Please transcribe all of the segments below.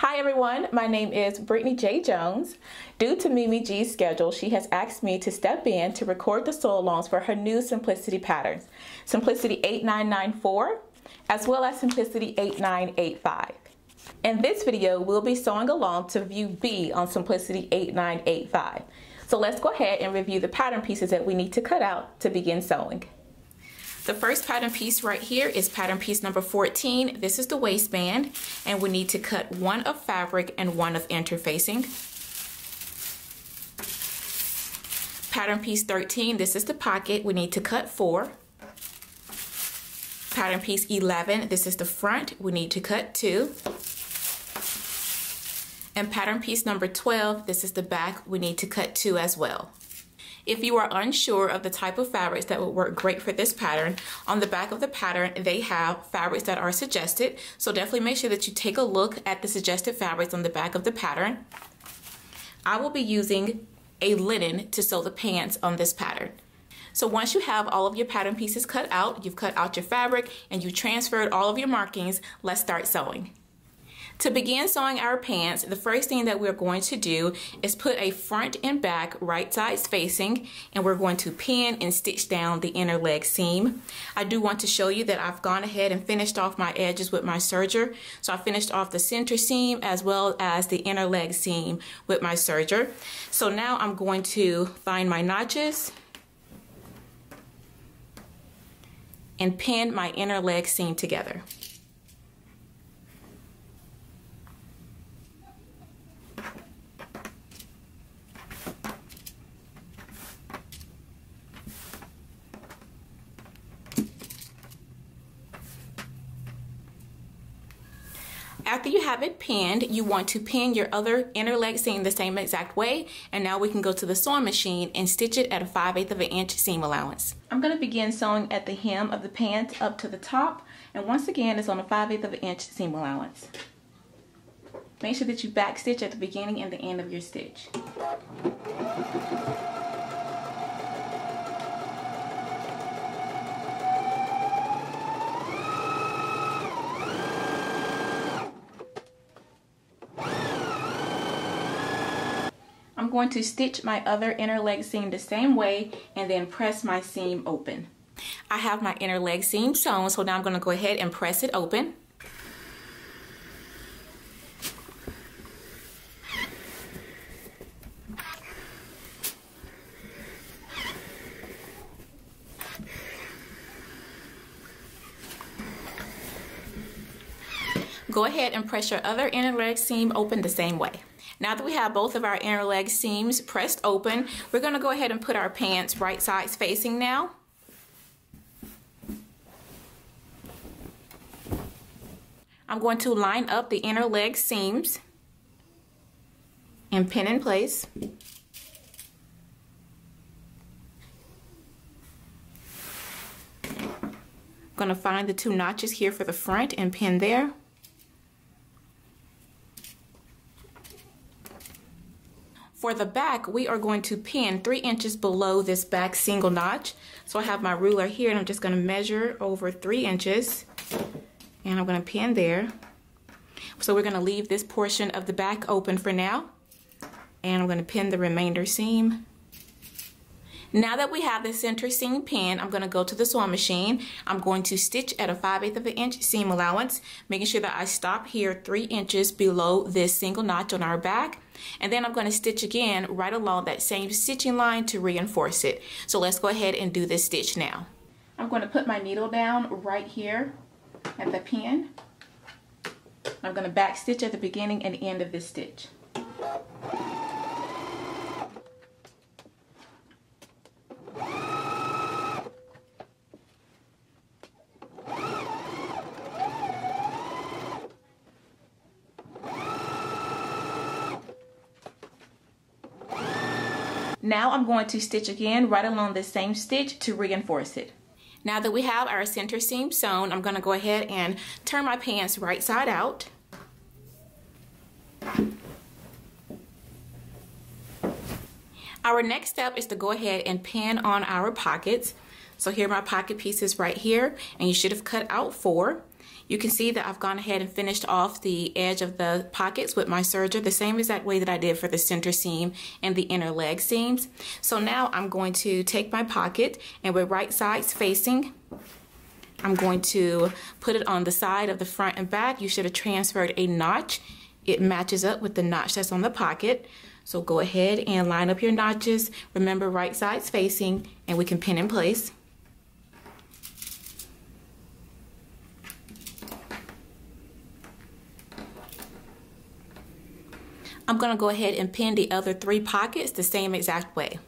Hi everyone, my name is Brittany J. Jones. Due to Mimi G's schedule, she has asked me to step in to record the sew alongs for her new Simplicity patterns, Simplicity 8994, as well as Simplicity 8985. In this video, we'll be sewing along to view B on Simplicity 8985. So let's go ahead and review the pattern pieces that we need to cut out to begin sewing. The first pattern piece right here is pattern piece number 14. This is the waistband, and we need to cut one of fabric and one of interfacing. Pattern piece 13, this is the pocket. We need to cut 4. Pattern piece 11, this is the front. We need to cut 2. And pattern piece number 12, this is the back. We need to cut 2 as well. If you are unsure of the type of fabrics that would work great for this pattern, on the back of the pattern they have fabrics that are suggested, so definitely make sure that you take a look at the suggested fabrics on the back of the pattern. I will be using a linen to sew the pants on this pattern. So once you have all of your pattern pieces cut out, you've cut out your fabric and you transferred all of your markings, let's start sewing. To begin sewing our pants, the first thing that we're going to do is put a front and back right sides facing, and we're going to pin and stitch down the inner leg seam. I do want to show you that I've gone ahead and finished off my edges with my serger. So I finished off the center seam as well as the inner leg seam with my serger. So now I'm going to find my notches and pin my inner leg seam together. After you have it pinned, you want to pin your other inner leg seam the same exact way, and now we can go to the sewing machine and stitch it at a 5/8 of an inch seam allowance. I'm going to begin sewing at the hem of the pants up to the top, and once again it's on a 5/8 of an inch seam allowance. Make sure that you back stitch at the beginning and the end of your stitch. I'm going to stitch my other inner leg seam the same way and then press my seam open. I have my inner leg seam sewn, so now I'm going to go ahead and press it open. Go ahead and press your other inner leg seam open the same way. Now that we have both of our inner leg seams pressed open, we're going to go ahead and put our pants right sides facing now. I'm going to line up the inner leg seams and pin in place. I'm going to find the 2 notches here for the front and pin there. For the back, we are going to pin 3 inches below this back single notch. So I have my ruler here and I'm just going to measure over 3 inches and I'm going to pin there. So we're going to leave this portion of the back open for now, and I'm going to pin the remainder seam. Now that we have the center seam pinned, I'm going to go to the sewing machine. I'm going to stitch at a 5/8 of an inch seam allowance, making sure that I stop here 3 inches below this single notch on our back. And then I'm going to stitch again right along that same stitching line to reinforce it. So let's go ahead and do this stitch now. I'm going to put my needle down right here at the pin. I'm going to back stitch at the beginning and end of this stitch. Now I'm going to stitch again right along the same stitch to reinforce it. Now that we have our center seam sewn, I'm going to go ahead and turn my pants right side out. Our next step is to go ahead and pin on our pockets. So here are my pocket pieces right here, and you should have cut out 4. You can see that I've gone ahead and finished off the edge of the pockets with my serger the same exact way that I did for the center seam and the inner leg seams. So now I'm going to take my pocket, and with right sides facing, I'm going to put it on the side of the front and back. You should have transferred a notch. It matches up with the notch that's on the pocket. So go ahead and line up your notches. Remember, right sides facing, and we can pin in place. I'm going to go ahead and pin the other 3 pockets the same exact way.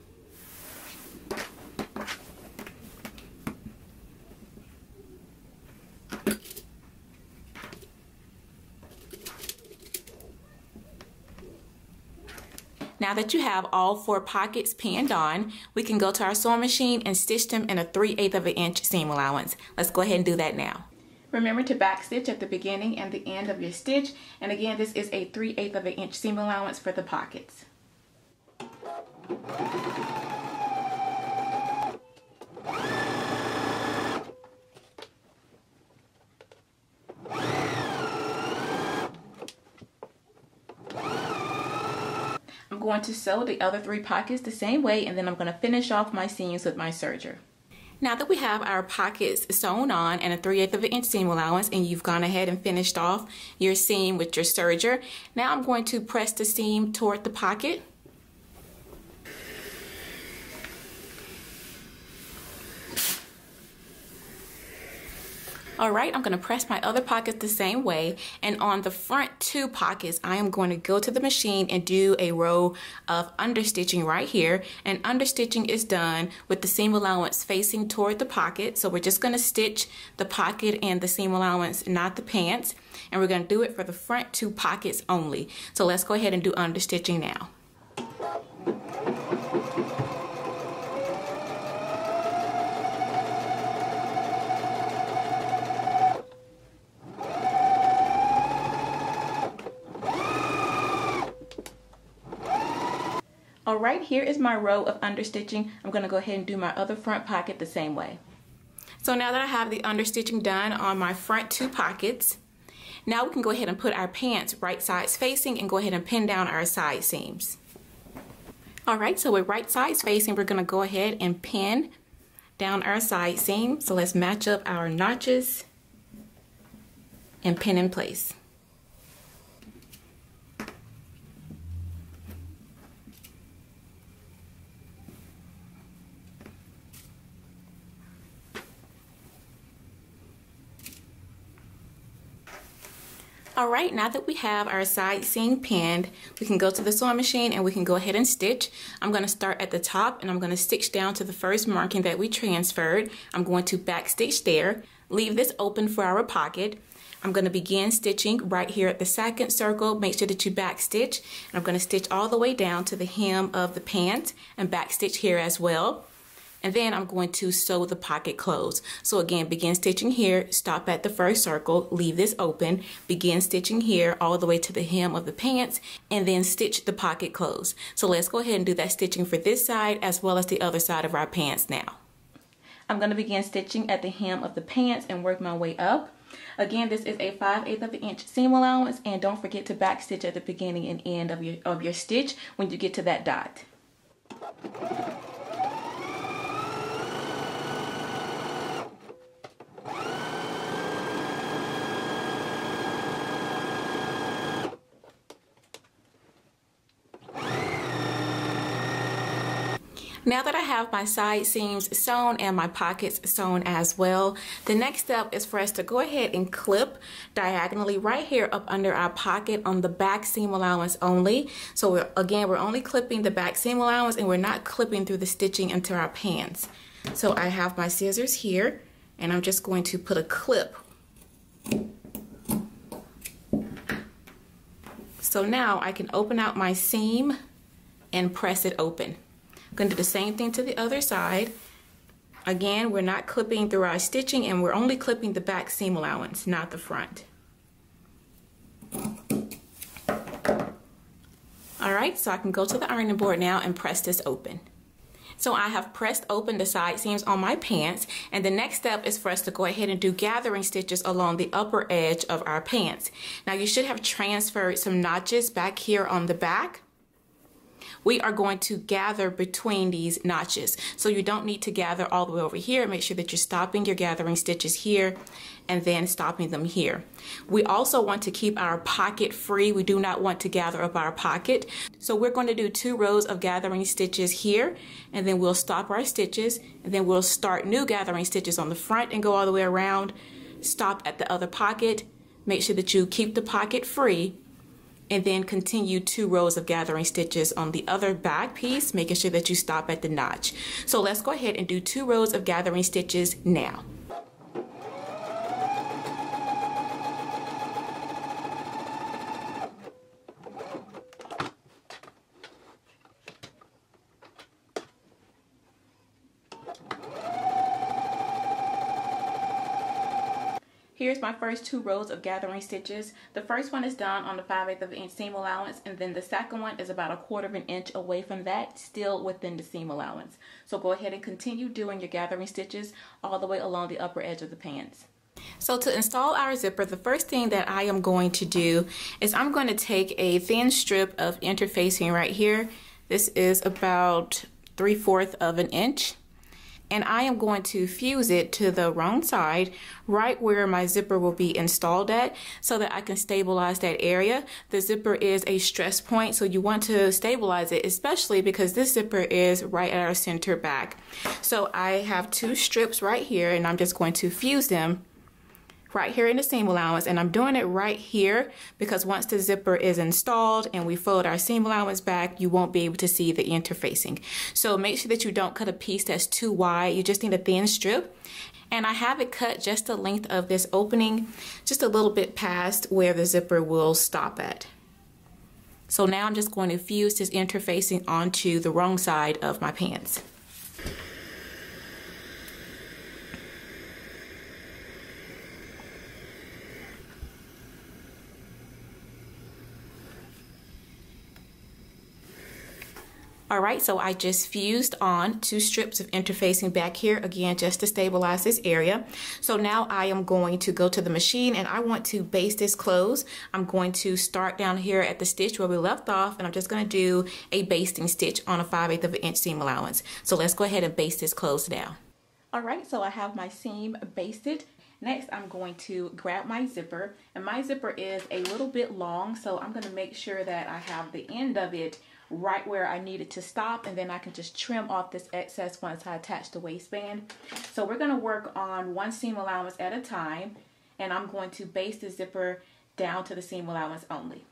Now that you have all 4 pockets pinned on, we can go to our sewing machine and stitch them in a 3/8 of an inch seam allowance. Let's go ahead and do that now. Remember to back stitch at the beginning and the end of your stitch. And again, this is a 3/8 of an inch seam allowance for the pockets. I'm going to sew the other 3 pockets the same way, and then I'm going to finish off my seams with my serger. Now that we have our pockets sewn on and a 3/8 of an inch seam allowance, and you've gone ahead and finished off your seam with your serger, now I'm going to press the seam toward the pocket. Alright, I'm going to press my other pockets the same way, and on the front 2 pockets I am going to go to the machine and do a row of understitching right here. And understitching is done with the seam allowance facing toward the pocket. So we're just going to stitch the pocket and the seam allowance, not the pants, and we're going to do it for the front 2 pockets only. So let's go ahead and do understitching now. Alright, here is my row of understitching. I'm going to go ahead and do my other front pocket the same way. So now that I have the understitching done on my front 2 pockets, now we can go ahead and put our pants right sides facing and go ahead and pin down our side seams. Alright, so with right sides facing, we're going to go ahead and pin down our side seam. So let's match up our notches and pin in place. Alright, now that we have our side seam pinned, we can go to the sewing machine and we can go ahead and stitch. I'm going to start at the top and I'm going to stitch down to the first marking that we transferred. I'm going to back stitch there, leave this open for our pocket. I'm going to begin stitching right here at the second circle. Make sure that you back stitch. And I'm going to stitch all the way down to the hem of the pants and back stitch here as well. And then I'm going to sew the pocket closed. So again, begin stitching here, stop at the first circle, leave this open, begin stitching here all the way to the hem of the pants, and then stitch the pocket closed. So let's go ahead and do that stitching for this side as well as the other side of our pants now. I'm going to begin stitching at the hem of the pants and work my way up. Again, this is a 5/8 of an inch seam allowance, and don't forget to back stitch at the beginning and end of your stitch when you get to that dot. Now that I have my side seams sewn and my pockets sewn as well, the next step is for us to go ahead and clip diagonally right here up under our pocket on the back seam allowance only. So we're only clipping the back seam allowance, and we're not clipping through the stitching into our pants. So I have my scissors here, and I'm just going to put a clip. So now I can open out my seam and press it open. I'm going to do the same thing to the other side. Again, we're not clipping through our stitching, and we're only clipping the back seam allowance, not the front. Alright, so I can go to the ironing board now and press this open. So I have pressed open the side seams on my pants, and the next step is for us to go ahead and do gathering stitches along the upper edge of our pants. Now you should have transferred some notches back here on the back. We are going to gather between these notches. So you don't need to gather all the way over here. Make sure that you're stopping your gathering stitches here and then stopping them here. We also want to keep our pocket free. We do not want to gather up our pocket. So we're going to do 2 rows of gathering stitches here, and then we'll stop our stitches, and then we'll start new gathering stitches on the front and go all the way around, stop at the other pocket. Make sure that you keep the pocket free, and then continue 2 rows of gathering stitches on the other back piece, making sure that you stop at the notch. So let's go ahead and do 2 rows of gathering stitches now. Here's my first 2 rows of gathering stitches. The first one is done on the 5/8 of an inch seam allowance, and then the second one is about 1/4 of an inch away from that, still within the seam allowance. So go ahead and continue doing your gathering stitches all the way along the upper edge of the pants. So to install our zipper, the first thing that I am going to do is I'm going to take a thin strip of interfacing right here. This is about 3/4 of an inch. And I am going to fuse it to the wrong side, right where my zipper will be installed at, so that I can stabilize that area. The zipper is a stress point, so you want to stabilize it, especially because this zipper is right at our center back. So I have 2 strips right here, and I'm just going to fuse them right here in the seam allowance, and I'm doing it right here because once the zipper is installed and we fold our seam allowance back, you won't be able to see the interfacing. So make sure that you don't cut a piece that's too wide. You just need a thin strip, and I have it cut just the length of this opening, just a little bit past where the zipper will stop at. So now I'm just going to fuse this interfacing onto the wrong side of my pants. Alright, so I just fused on 2 strips of interfacing back here, again, just to stabilize this area. So now I am going to go to the machine, and I want to baste this close. I'm going to start down here at the stitch where we left off, and I'm just going to do a basting stitch on a 5/8 of an inch seam allowance. So let's go ahead and baste this close now. Alright, so I have my seam basted. Next, I'm going to grab my zipper, and my zipper is a little bit long, so I'm going to make sure that I have the end of it right where I need it to stop, and then I can just trim off this excess once I attach the waistband. So we're going to work on 1 seam allowance at a time, and I'm going to baste the zipper down to the seam allowance only.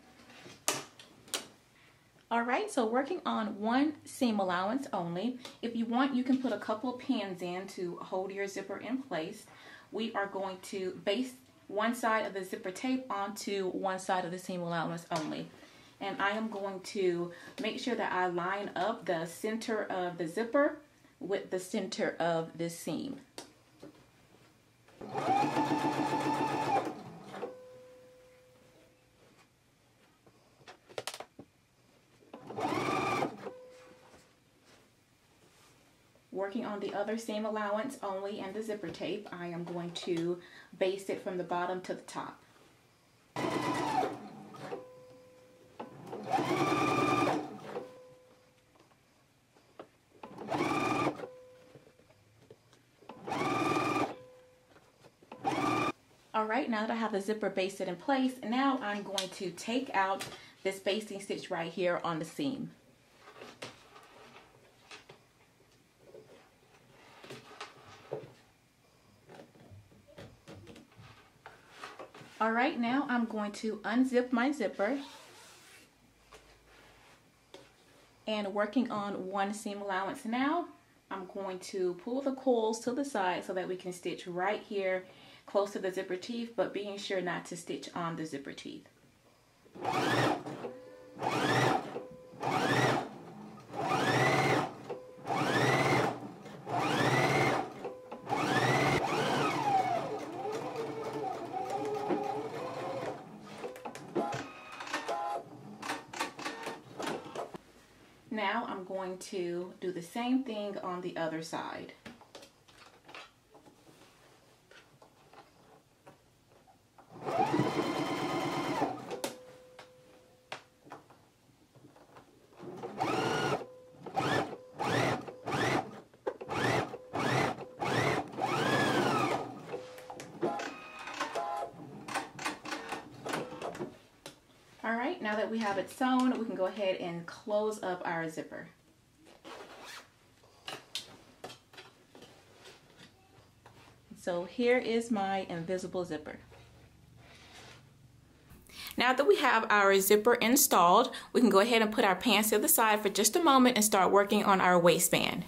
Alright, so working on 1 seam allowance only. If you want, you can put a couple of pins in to hold your zipper in place. We are going to baste one side of the zipper tape onto one side of the seam allowance only. And I am going to make sure that I line up the center of the zipper with the center of this seam. Working on the other seam allowance only and the zipper tape, I am going to baste it from the bottom to the top. Alright, now that I have the zipper basted in place, now I'm going to take out this basting stitch right here on the seam. Alright, now I'm going to unzip my zipper, and working on 1 seam allowance now, I'm going to pull the coils to the side so that we can stitch right here close to the zipper teeth, but being sure not to stitch on the zipper teeth. Now I'm going to do the same thing on the other side. All right, now that we have it sewn, we can go ahead and close up our zipper. So here is my invisible zipper. Now that we have our zipper installed, we can go ahead and put our pants to the side for just a moment and start working on our waistband.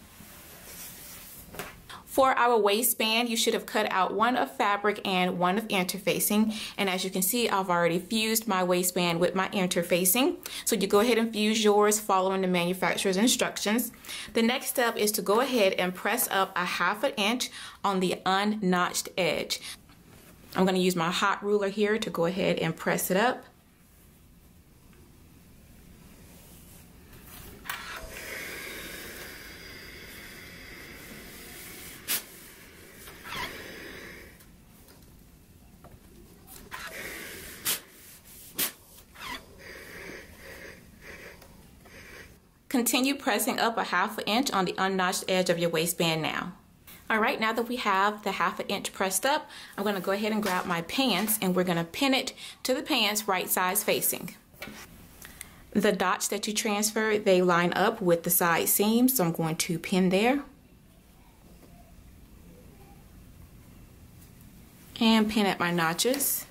For our waistband, you should have cut out one of fabric and one of interfacing. And as you can see, I've already fused my waistband with my interfacing. So you go ahead and fuse yours following the manufacturer's instructions. The next step is to go ahead and press up a 1/2 inch on the unnotched edge. I'm going to use my hot ruler here to go ahead and press it up. Continue pressing up a 1/2 inch on the unnotched edge of your waistband now. All right, now that we have the 1/2 inch pressed up, I'm going to go ahead and grab my pants and we're going to pin it to the pants right sides facing. The dots that you transfer, they line up with the side seams, so I'm going to pin there. And pin at my notches.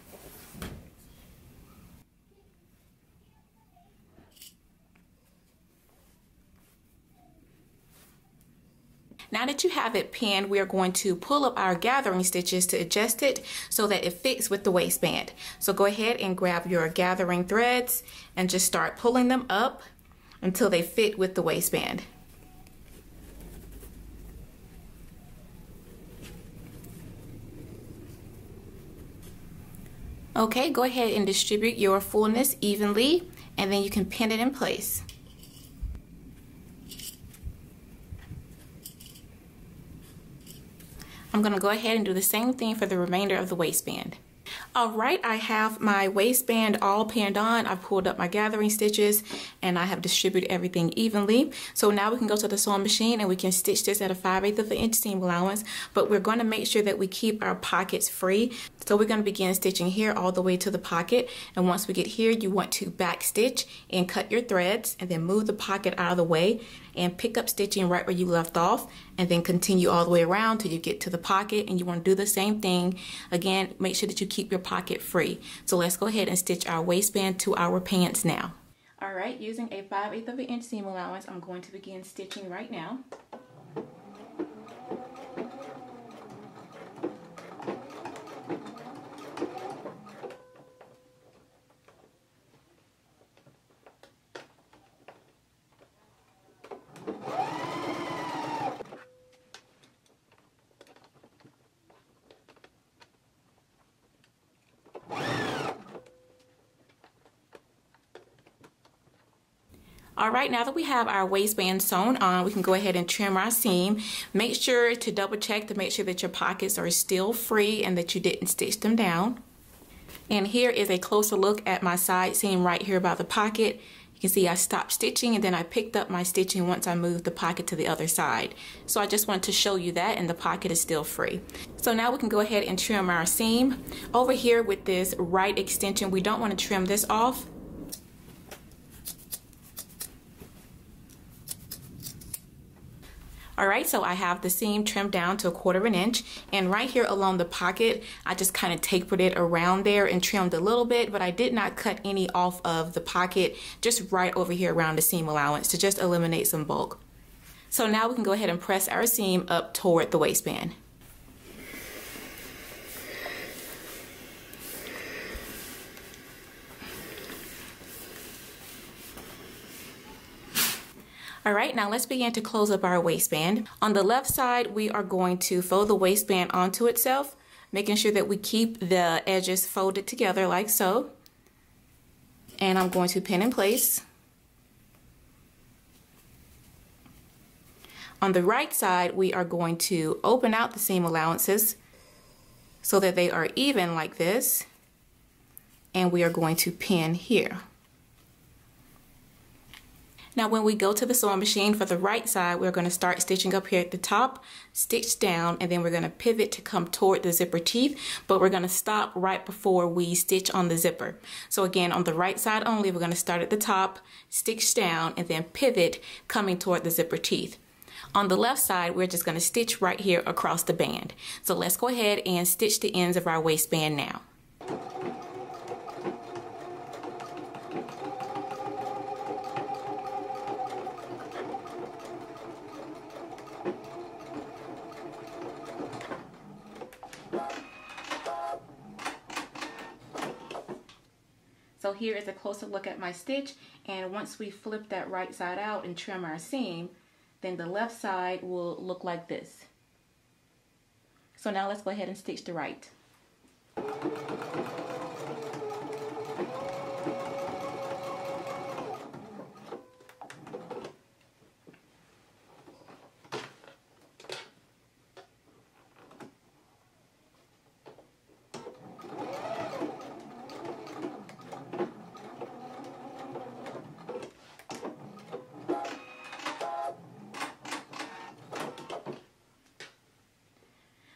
Now that you have it pinned, we are going to pull up our gathering stitches to adjust it so that it fits with the waistband. So go ahead and grab your gathering threads and just start pulling them up until they fit with the waistband. Okay, go ahead and distribute your fullness evenly and then you can pin it in place. I'm going to go ahead and do the same thing for the remainder of the waistband. Alright, I have my waistband all pinned on. I've pulled up my gathering stitches and I have distributed everything evenly. So now we can go to the sewing machine and we can stitch this at a 5/8 of an inch seam allowance, but we're going to make sure that we keep our pockets free. So we're going to begin stitching here all the way to the pocket, and once we get here you want to back stitch and cut your threads and then move the pocket out of the way and pick up stitching right where you left off and then continue all the way around till you get to the pocket, and you want to do the same thing again. Make sure that you keep your pocket free. So let's go ahead and stitch our waistband to our pants now. Alright, using a 5/8 of an inch seam allowance, I'm going to begin stitching right now. Alright, now that we have our waistband sewn on, we can go ahead and trim our seam. Make sure to double check to make sure that your pockets are still free and that you didn't stitch them down. And here is a closer look at my side seam right here by the pocket. You can see I stopped stitching and then I picked up my stitching once I moved the pocket to the other side. So I just wanted to show you that, and the pocket is still free. So now we can go ahead and trim our seam. Over here with this right extension, we don't want to trim this off. Alright, so I have the seam trimmed down to 1/4 inch, and right here along the pocket, I just kind of tapered it around there and trimmed a little bit, but I did not cut any off of the pocket, just right over here around the seam allowance to just eliminate some bulk. So now we can go ahead and press our seam up toward the waistband. Alright, now let's begin to close up our waistband. On the left side, we are going to fold the waistband onto itself, making sure that we keep the edges folded together like so. And I'm going to pin in place. On the right side, we are going to open out the seam allowances so that they are even like this, and we are going to pin here. Now when we go to the sewing machine for the right side, we're going to start stitching up here at the top, stitch down, and then we're going to pivot to come toward the zipper teeth, but we're going to stop right before we stitch on the zipper. So again, on the right side only, we're going to start at the top, stitch down, and then pivot coming toward the zipper teeth. On the left side, we're just going to stitch right here across the band. So let's go ahead and stitch the ends of our waistband now. So here is a closer look at my stitch, and once we flip that right side out and trim our seam, then the left side will look like this. So now let's go ahead and stitch the right.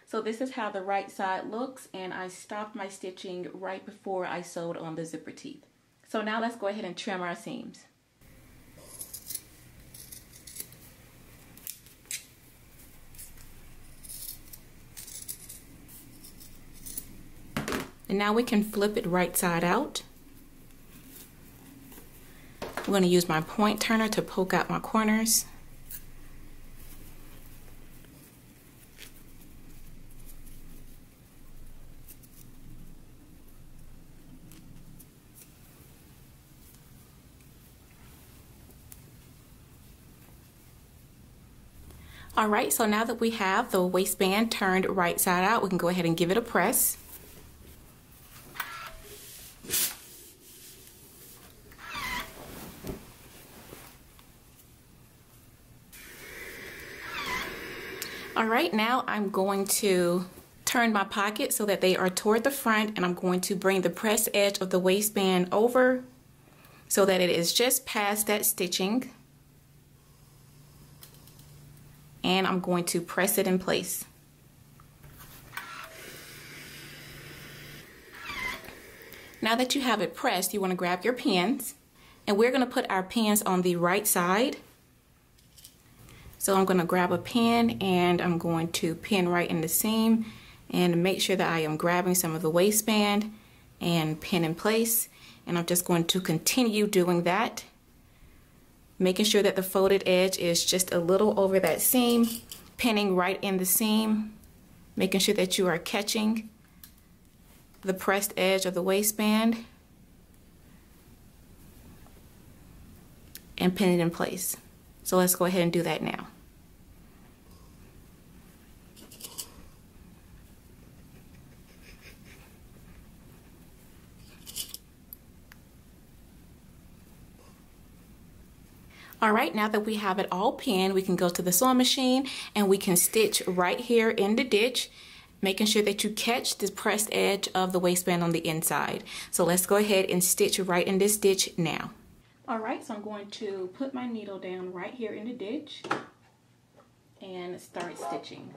So this is how the right side looks, and I stopped my stitching right before I sewed on the zipper teeth. So now let's go ahead and trim our seams. And now we can flip it right side out. I'm going to use my point turner to poke out my corners. Alright, so now that we have the waistband turned right side out, we can go ahead and give it a press. Alright, now I'm going to turn my pockets so that they are toward the front, and I'm going to bring the press edge of the waistband over so that it is just past that stitching. And I'm going to press it in place. Now that you have it pressed, you want to grab your pins, and we're going to put our pins on the right side. So I'm going to grab a pin, and I'm going to pin right in the seam and make sure that I am grabbing some of the waistband and pin in place. And I'm just going to continue doing that, making sure that the folded edge is just a little over that seam, pinning right in the seam, making sure that you are catching the pressed edge of the waistband and pin it in place. So let's go ahead and do that now. Alright, now that we have it all pinned, we can go to the sewing machine and we can stitch right here in the ditch, making sure that you catch the pressed edge of the waistband on the inside. So let's go ahead and stitch right in this ditch now. Alright, so I'm going to put my needle down right here in the ditch and start stitching.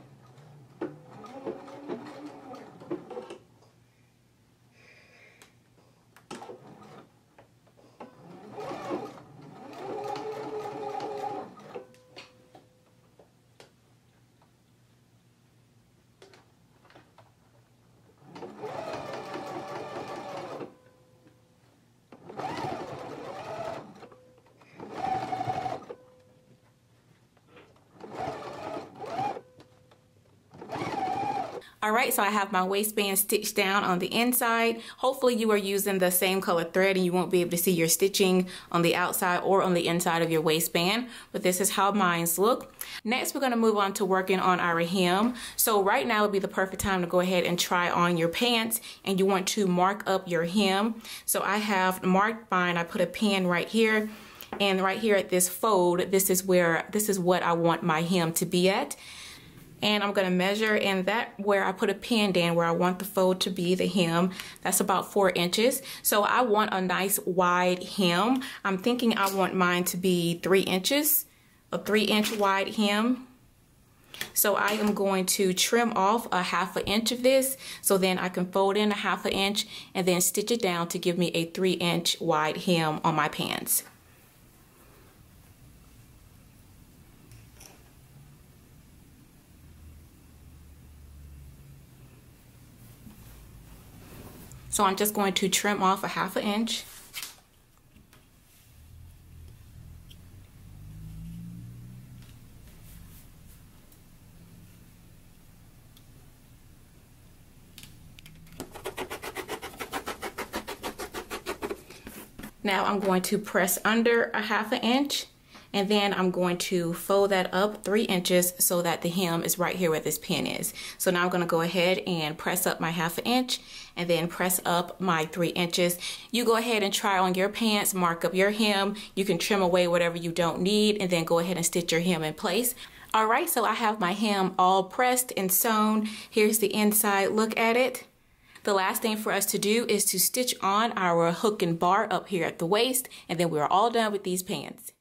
Alright, so I have my waistband stitched down on the inside. Hopefully you are using the same color thread and you won't be able to see your stitching on the outside or on the inside of your waistband, but this is how mine's look. Next, we're going to move on to working on our hem. So right now would be the perfect time to go ahead and try on your pants, and you want to mark up your hem. So I have marked mine. I put a pin right here, And right here at this fold, this is what I want my hem to be at. And I'm gonna measure, and that where I put a pin in where I want the fold to be, the hem, that's about 4 inches. So I want a nice wide hem. I'm thinking I want mine to be 3 inches, a 3-inch wide hem. So I am going to trim off a 1/2 inch of this, so then I can fold in a 1/2 inch and then stitch it down to give me a 3-inch wide hem on my pants. So I'm just going to trim off a 1/2 inch. Now I'm going to press under a 1/2 inch, and then I'm going to fold that up 3 inches so that the hem is right here where this pin is. So now I'm going to go ahead and press up my 1/2 inch and then press up my 3 inches. You go ahead and try on your pants, mark up your hem. You can trim away whatever you don't need and then go ahead and stitch your hem in place. All right, so I have my hem all pressed and sewn. Here's the inside look at it. The last thing for us to do is to stitch on our hook and bar up here at the waist, and then we're all done with these pants.